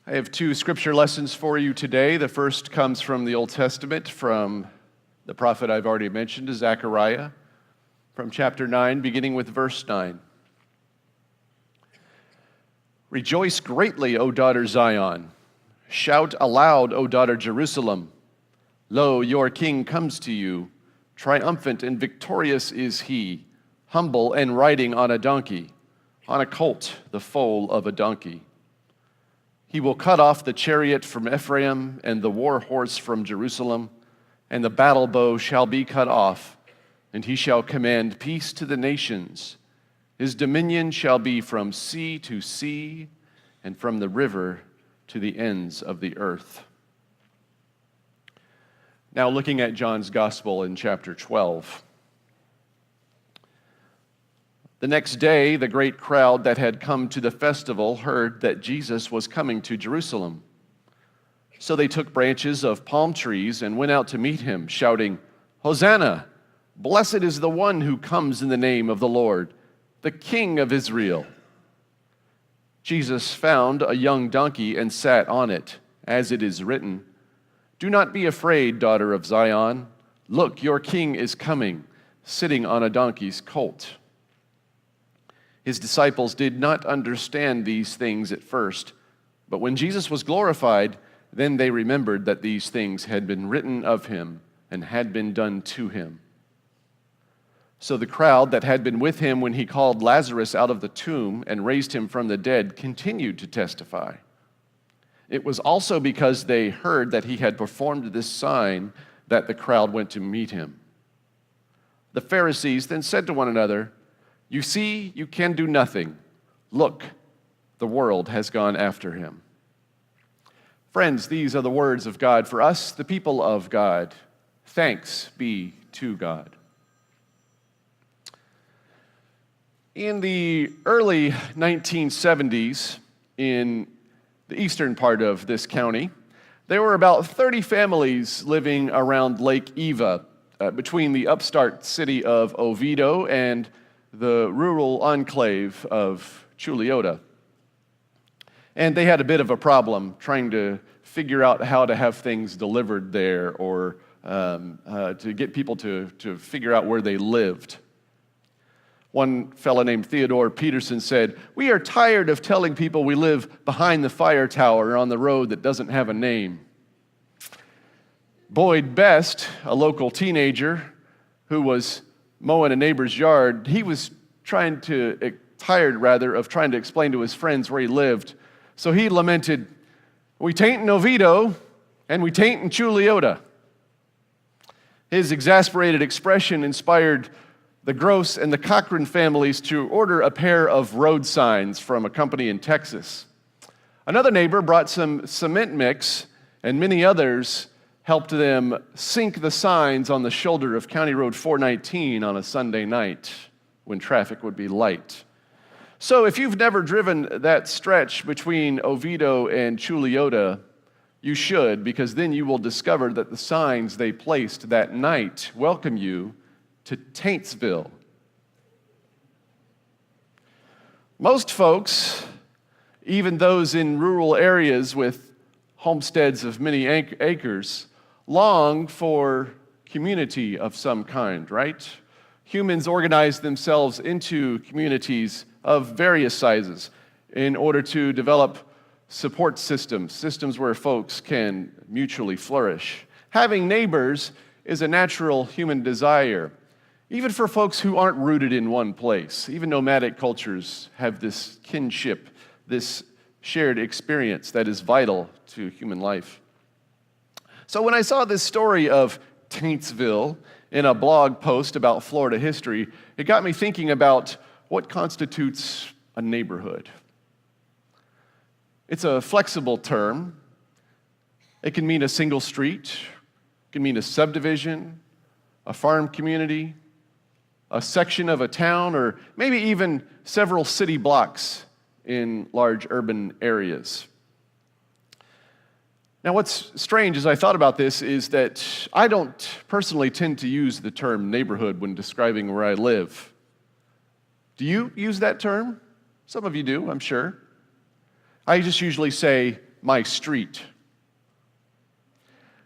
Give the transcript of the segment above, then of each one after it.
I have two scripture lessons for you today. The first comes from the Old Testament, from the prophet I've already mentioned, Zechariah, from chapter 9, beginning with verse 9. Rejoice greatly, O daughter Zion. Shout aloud, O daughter Jerusalem. Lo, your king comes to you. Triumphant and victorious is he, humble and riding on a donkey, on a colt, the foal of a donkey. He will cut off the chariot from Ephraim and the war horse from Jerusalem, and the battle bow shall be cut off, and he shall command peace to the nations. His dominion shall be from sea to sea, and from the river to the ends of the earth. Now looking at John's Gospel in chapter 12. The next day, the great crowd that had come to the festival heard that Jesus was coming to Jerusalem. So they took branches of palm trees and went out to meet him, shouting, Hosanna! Blessed is the one who comes in the name of the Lord, the King of Israel. Jesus found a young donkey and sat on it, as it is written, Do not be afraid, daughter of Zion. Look, your king is coming, sitting on a donkey's colt. His disciples did not understand these things at first, but when Jesus was glorified, then they remembered that these things had been written of him and had been done to him. So the crowd that had been with him when he called Lazarus out of the tomb and raised him from the dead continued to testify. It was also because they heard that he had performed this sign that the crowd went to meet him. The Pharisees then said to one another, You see, you can do nothing. Look, the world has gone after him. Friends, these are the words of God for us, the people of God. Thanks be to God. In the early 1970s, in the eastern part of this county, there were about 30 families living around Lake Eva, between the upstart city of Oviedo and the rural enclave of Chuliota. And they had a bit of a problem trying to figure out how to have things delivered there or to get people to figure out where they lived. One fellow named Theodore Peterson said, We are tired of telling people we live behind the fire tower on the road that doesn't have a name. Boyd Best, a local teenager who was mowing a neighbor's yard, he was tired of trying to explain to his friends where he lived. So he lamented, We tain't in Oviedo, and we tain't in Chuliota. His exasperated expression inspired the Gross and the Cochran families to order a pair of road signs from a company in Texas. Another neighbor brought some cement mix, and many others helped them sink the signs on the shoulder of County Road 419 on a Sunday night when traffic would be light. So if you've never driven that stretch between Oviedo and Chuliota, you should, because then you will discover that the signs they placed that night welcome you to Taintsville. Most folks, even those in rural areas with homesteads of many acres, long for community of some kind, right? Humans organize themselves into communities of various sizes in order to develop support systems where folks can mutually flourish. Having neighbors is a natural human desire, even for folks who aren't rooted in one place. Even nomadic cultures have this kinship, this shared experience that is vital to human life. So when I saw this story of Taintsville in a blog post about Florida history, it got me thinking about what constitutes a neighborhood. It's a flexible term. It can mean a single street, it can mean a subdivision, a farm community, a section of a town, or maybe even several city blocks in large urban areas. Now, what's strange as I thought about this is that I don't personally tend to use the term neighborhood when describing where I live. Do you use that term? Some of you do, I'm sure. I just usually say my street.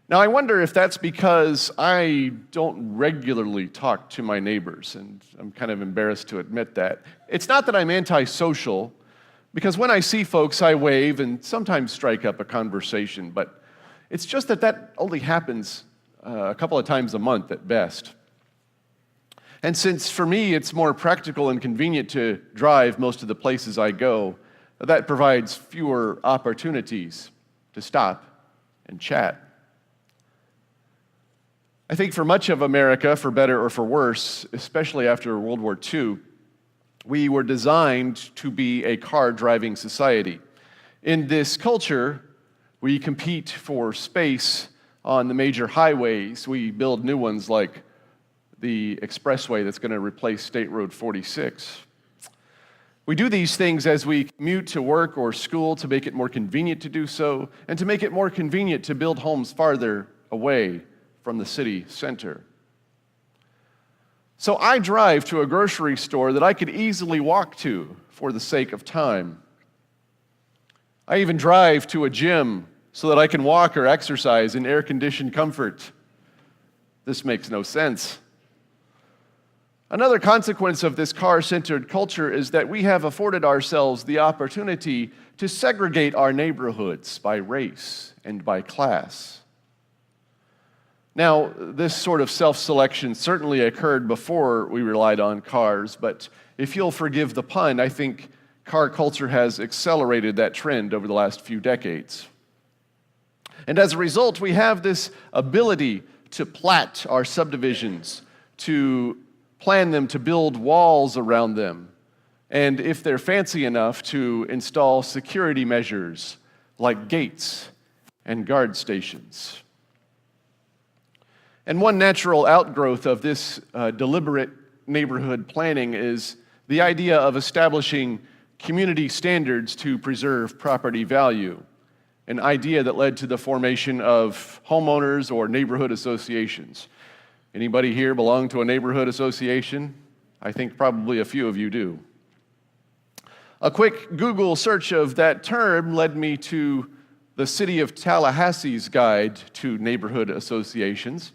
Now, I wonder if that's because I don't regularly talk to my neighbors, and I'm kind of embarrassed to admit that. It's not that I'm antisocial, because when I see folks, I wave and sometimes strike up a conversation, but it's just that only happens a couple of times a month at best. And since for me it's more practical and convenient to drive most of the places I go, that provides fewer opportunities to stop and chat. I think for much of America, for better or for worse, especially after World War II, we were designed to be a car-driving society. In this culture, we compete for space on the major highways. We build new ones like the expressway that's going to replace State Road 46. We do these things as we commute to work or school to make it more convenient to do so, and to make it more convenient to build homes farther away from the city center. So I drive to a grocery store that I could easily walk to for the sake of time. I even drive to a gym so that I can walk or exercise in air-conditioned comfort. This makes no sense. Another consequence of this car-centered culture is that we have afforded ourselves the opportunity to segregate our neighborhoods by race and by class. Now, this sort of self-selection certainly occurred before we relied on cars, but if you'll forgive the pun, I think car culture has accelerated that trend over the last few decades. And as a result, we have this ability to plat our subdivisions, to plan them, to build walls around them, and if they're fancy enough, to install security measures like gates and guard stations. And one natural outgrowth of this deliberate neighborhood planning is the idea of establishing community standards to preserve property value, an idea that led to the formation of homeowners or neighborhood associations. Anybody here belong to a neighborhood association? I think probably a few of you do. A quick Google search of that term led me to the City of Tallahassee's Guide to Neighborhood Associations,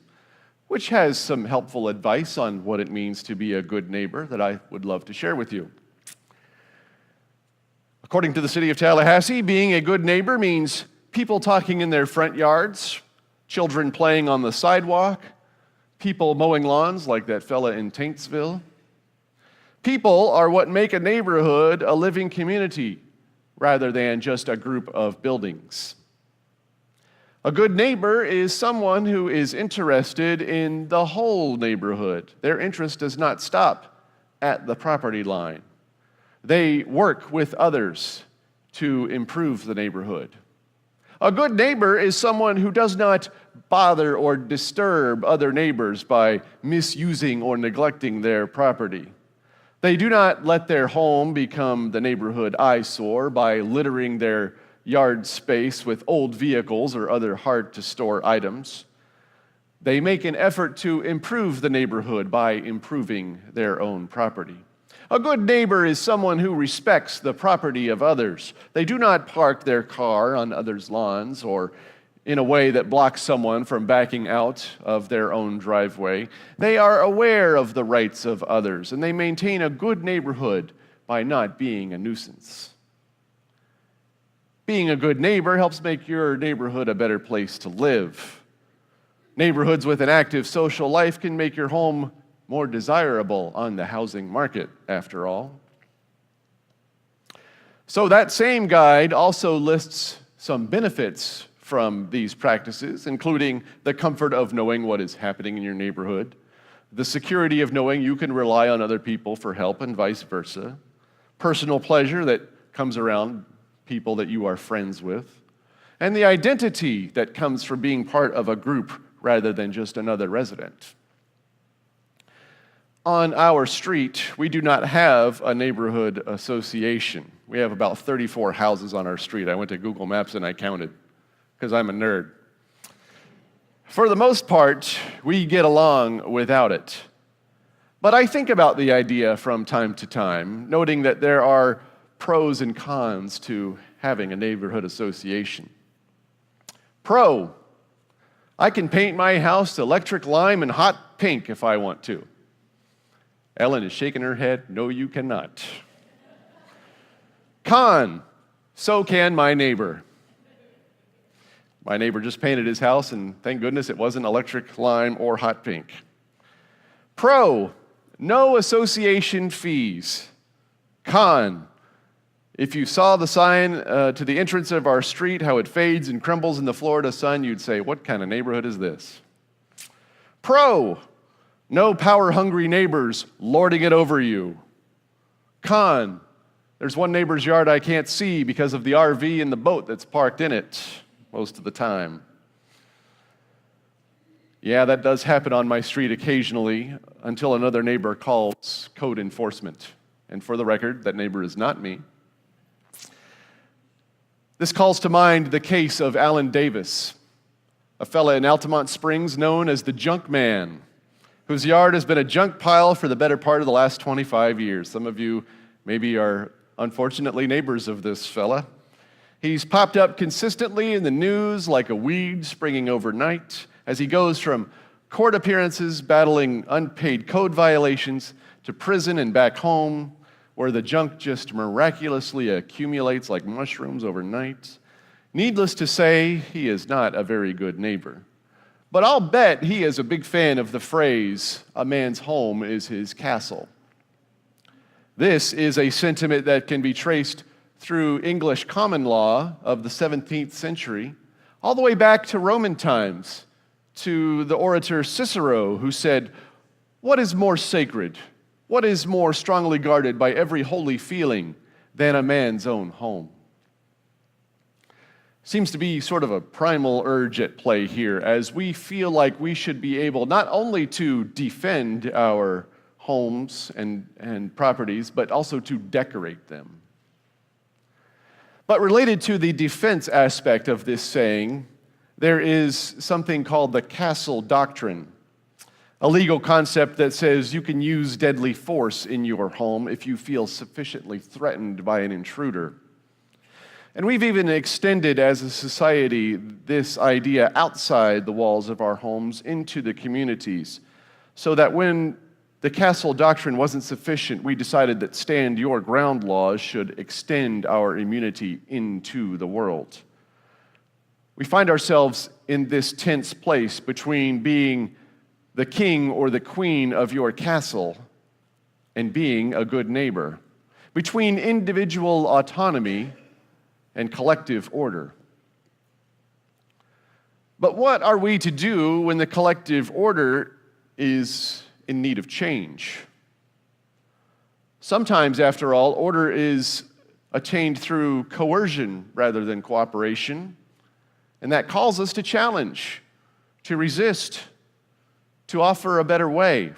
which has some helpful advice on what it means to be a good neighbor that I would love to share with you. According to the City of Tallahassee, being a good neighbor means people talking in their front yards, children playing on the sidewalk, people mowing lawns like that fella in Taintsville. People are what make a neighborhood a living community rather than just a group of buildings. A good neighbor is someone who is interested in the whole neighborhood. Their interest does not stop at the property line. They work with others to improve the neighborhood. A good neighbor is someone who does not bother or disturb other neighbors by misusing or neglecting their property. They do not let their home become the neighborhood eyesore by littering their yard space with old vehicles or other hard-to-store items. They make an effort to improve the neighborhood by improving their own property. A good neighbor is someone who respects the property of others. They do not park their car on others' lawns or in a way that blocks someone from backing out of their own driveway. They are aware of the rights of others, and they maintain a good neighborhood by not being a nuisance. Being a good neighbor helps make your neighborhood a better place to live. Neighborhoods with an active social life can make your home more desirable on the housing market, after all. So that same guide also lists some benefits from these practices, including the comfort of knowing what is happening in your neighborhood, the security of knowing you can rely on other people for help and vice versa, personal pleasure that comes around people that you are friends with, and the identity that comes from being part of a group rather than just another resident. On our street, we do not have a neighborhood association. We have about 34 houses on our street. I went to Google Maps and I counted, because I'm a nerd. For the most part, we get along without it. But I think about the idea from time to time, noting that there are pros and cons to having a neighborhood association. Pro, I can paint my house electric lime and hot pink if I want to. Ellen is shaking her head. No, you cannot. Con, so can my neighbor. My neighbor just painted his house, and thank goodness it wasn't electric lime or hot pink. Pro, no association fees. Con, if you saw the sign to the entrance of our street, how it fades and crumbles in the Florida sun, you'd say, what kind of neighborhood is this? Pro, no power-hungry neighbors lording it over you. Con, there's one neighbor's yard I can't see because of the RV and the boat that's parked in it most of the time. Yeah, that does happen on my street occasionally until another neighbor calls code enforcement. And for the record, that neighbor is not me. This calls to mind the case of Alan Davis, a fella in Altamont Springs known as the Junk Man, whose yard has been a junk pile for the better part of the last 25 years. Some of you maybe are unfortunately neighbors of this fella. He's popped up consistently in the news like a weed springing overnight as he goes from court appearances battling unpaid code violations to prison and back home, where the junk just miraculously accumulates like mushrooms overnight. Needless to say, he is not a very good neighbor. But I'll bet he is a big fan of the phrase, a man's home is his castle. This is a sentiment that can be traced through English common law of the 17th century, all the way back to Roman times, to the orator Cicero, who said, "What is more sacred? What is more strongly guarded by every holy feeling than a man's own home?" Seems to be sort of a primal urge at play here, as we feel like we should be able not only to defend our homes and properties, but also to decorate them. But related to the defense aspect of this saying, there is something called the castle doctrine, a legal concept that says you can use deadly force in your home if you feel sufficiently threatened by an intruder. And we've even extended as a society this idea outside the walls of our homes into the communities, so that when the castle doctrine wasn't sufficient, we decided that stand your ground laws should extend our immunity into the world. We find ourselves in this tense place between being the king or the queen of your castle and being a good neighbor, between individual autonomy and collective order. But what are we to do when the collective order is in need of change? Sometimes, after all, order is attained through coercion rather than cooperation, and that calls us to challenge, to resist, to offer a better way.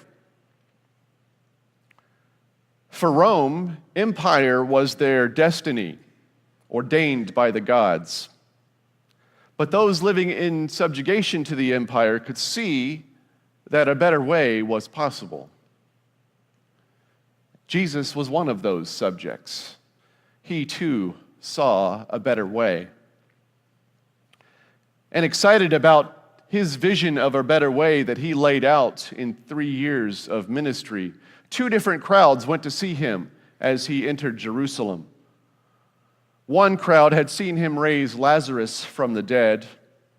For Rome, empire was their destiny, ordained by the gods. But those living in subjugation to the empire could see that a better way was possible. Jesus was one of those subjects. He too saw a better way. And excited about his vision of a better way that he laid out in 3 years of ministry, 2 different crowds went to see him as he entered Jerusalem. One crowd had seen him raise Lazarus from the dead,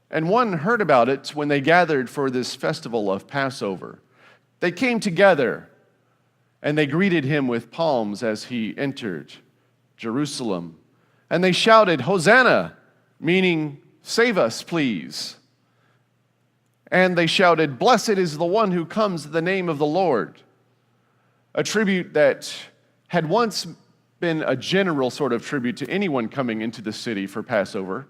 and one heard about it when they gathered for this festival of Passover. They came together, and they greeted him with palms as he entered Jerusalem. And they shouted, "Hosanna," meaning, "Save us, please." And they shouted, "Blessed is the one who comes in the name of the Lord," a tribute that had once been a general sort of tribute to anyone coming into the city for Passover,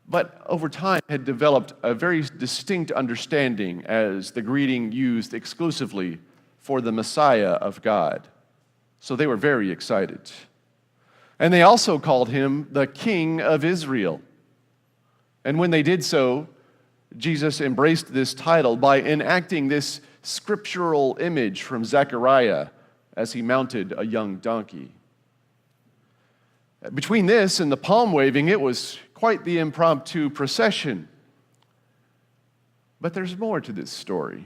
but over time had developed a very distinct understanding as the greeting used exclusively for the Messiah of God. So they were very excited. And they also called him the King of Israel. And when they did so, Jesus embraced this title by enacting this scriptural image from Zechariah as he mounted a young donkey. Between this and the palm waving, it was quite the impromptu procession. But there's more to this story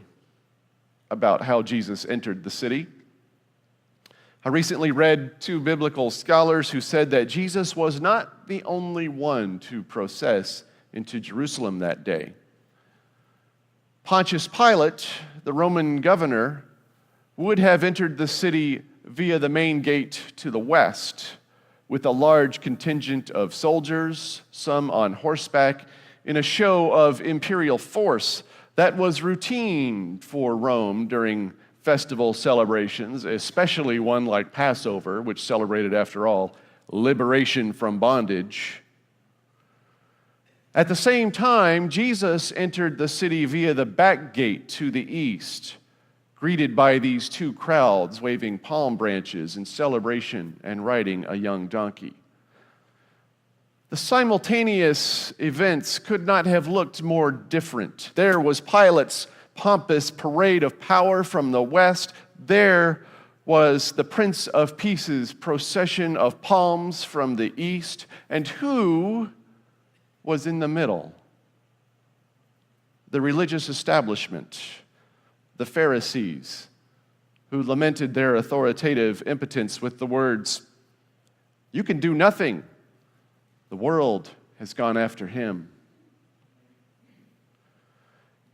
about how Jesus entered the city. I recently read two biblical scholars who said that Jesus was not the only one to process into Jerusalem that day. Pontius Pilate, the Roman governor, would have entered the city via the main gate to the west, with a large contingent of soldiers, some on horseback, in a show of imperial force that was routine for Rome during festival celebrations, especially one like Passover, which celebrated, after all, liberation from bondage. At the same time, Jesus entered the city via the back gate to the east, greeted by these two crowds waving palm branches in celebration and riding a young donkey. The simultaneous events could not have looked more different. There was Pilate's pompous parade of power from the west. There was the Prince of Peace's procession of palms from the east. And who was in the middle? The religious establishment, the Pharisees, who lamented their authoritative impotence with the words, "You can do nothing. The world has gone after him."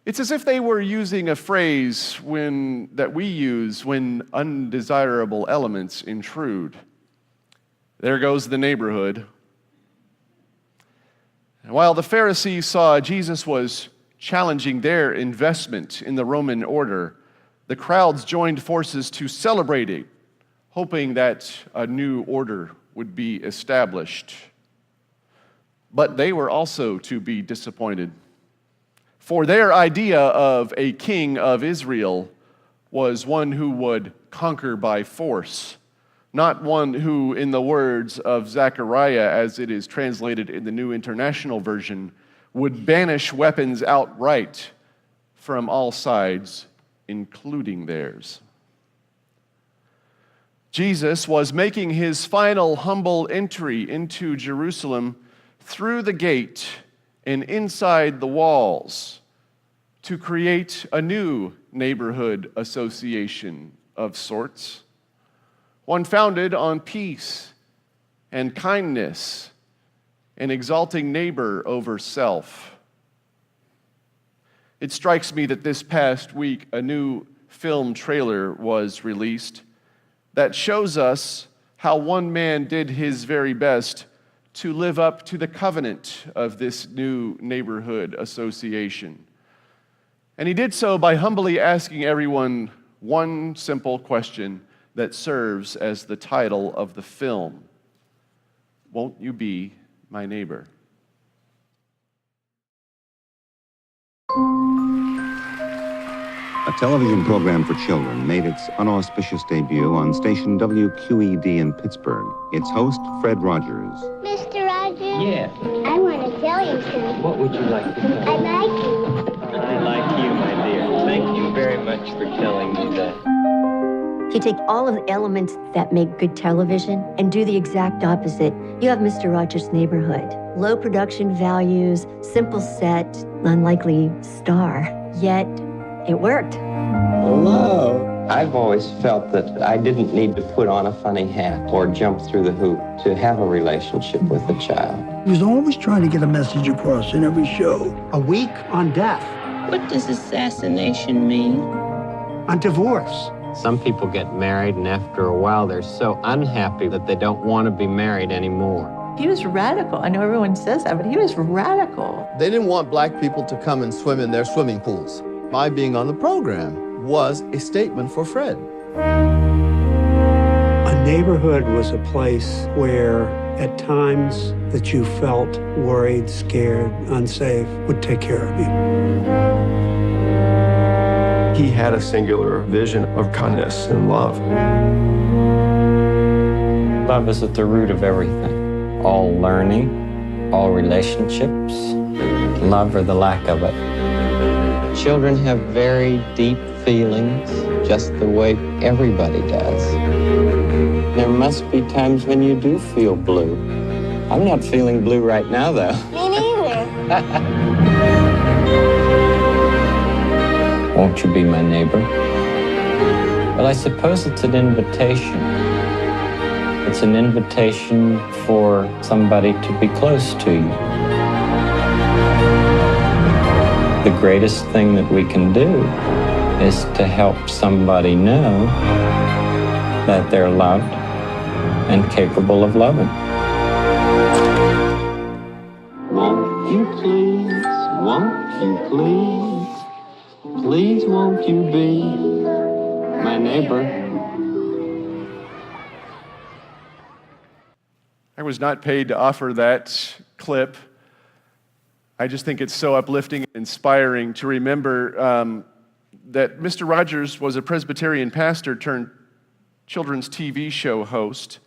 It's as if they were using a phrase that we use when undesirable elements intrude. There goes the neighborhood. And while the Pharisees saw Jesus was challenging their investment in the Roman order, the crowds joined forces to celebrate it, hoping that a new order would be established. But they were also to be disappointed, for their idea of a king of Israel was one who would conquer by force, not one who, in the words of Zechariah, as it is translated in the New International Version, would banish weapons outright from all sides, including theirs. Jesus was making his final humble entry into Jerusalem through the gate and inside the walls to create a new neighborhood association of sorts, one founded on peace and kindness and exalting neighbor over self. It strikes me that this past week a new film trailer was released that shows us how one man did his very best to live up to the covenant of this new neighborhood association. And he did so by humbly asking everyone one simple question that serves as the title of the film: "Won't you be my neighbor?" A television program for children made its unauspicious debut on station WQED in Pittsburgh. Its host, Fred Rogers. Mr. Rogers? Yes. I want to tell you something. What would you like to tell me? I like you. I like you, my dear. Thank you very much for telling me that. You take all of the elements that make good television and do the exact opposite. You have Mr. Rogers' Neighborhood. Low production values, simple set, unlikely star. Yet, it worked. Hello. I've always felt that I didn't need to put on a funny hat or jump through the hoop to have a relationship with a child. He was always trying to get a message across in every show. A week on death. What does assassination mean? On divorce. Some people get married, and after a while, they're so unhappy that they don't want to be married anymore. He was radical. I know everyone says that, but he was radical. They didn't want black people to come and swim in their swimming pools. My being on the program was a statement for Fred. A neighborhood was a place where, at times that you felt worried, scared, unsafe, would take care of you. He had a singular vision of kindness and love. Love is at the root of everything. All learning, all relationships, love or the lack of it. Children have very deep feelings, just the way everybody does. There must be times when you do feel blue. I'm not feeling blue right now, though. Me neither. Won't you be my neighbor? Well, I suppose it's an invitation. It's an invitation for somebody to be close to you. The greatest thing that we can do is to help somebody know that they're loved and capable of loving. Won't you please, please won't you be my neighbor? I was not paid to offer that clip. I just think it's so uplifting and inspiring to remember that Mr. Rogers was a Presbyterian pastor turned children's TV show host.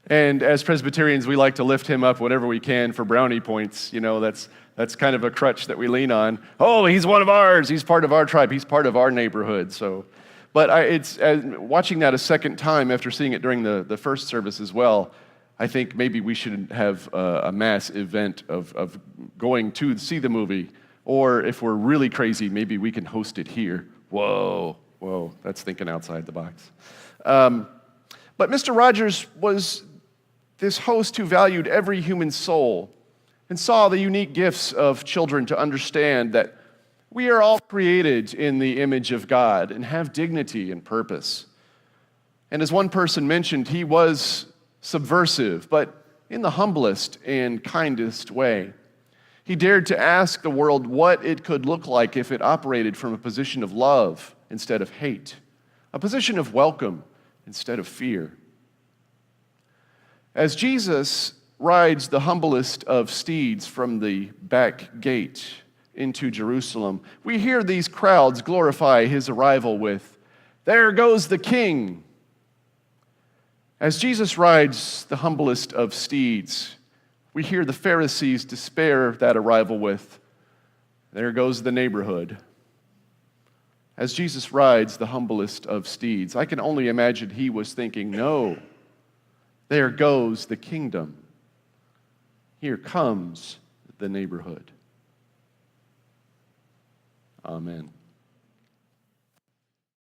And as Presbyterians, we like to lift him up whatever we can for brownie points. You know, that's kind of a crutch that we lean on. Oh, he's one of ours. He's part of our tribe. He's part of our neighborhood. So, but it's watching that a second time after seeing it during the first service as well. I think maybe we should have a mass event of going to see the movie, or if we're really crazy, maybe we can host it here. Whoa, that's thinking outside the box. But Mr. Rogers was this host who valued every human soul and saw the unique gifts of children to understand that we are all created in the image of God and have dignity and purpose. And as one person mentioned, he was subversive, but in the humblest and kindest way. He dared to ask the world what it could look like if it operated from a position of love instead of hate, a position of welcome instead of fear. As Jesus rides the humblest of steeds from the back gate into Jerusalem, we hear these crowds glorify his arrival with, "There goes the King." As Jesus rides the humblest of steeds, we hear the Pharisees despair that arrival with, "There goes the neighborhood." As Jesus rides the humblest of steeds, I can only imagine he was thinking, "No, there goes the kingdom. Here comes the neighborhood." Amen.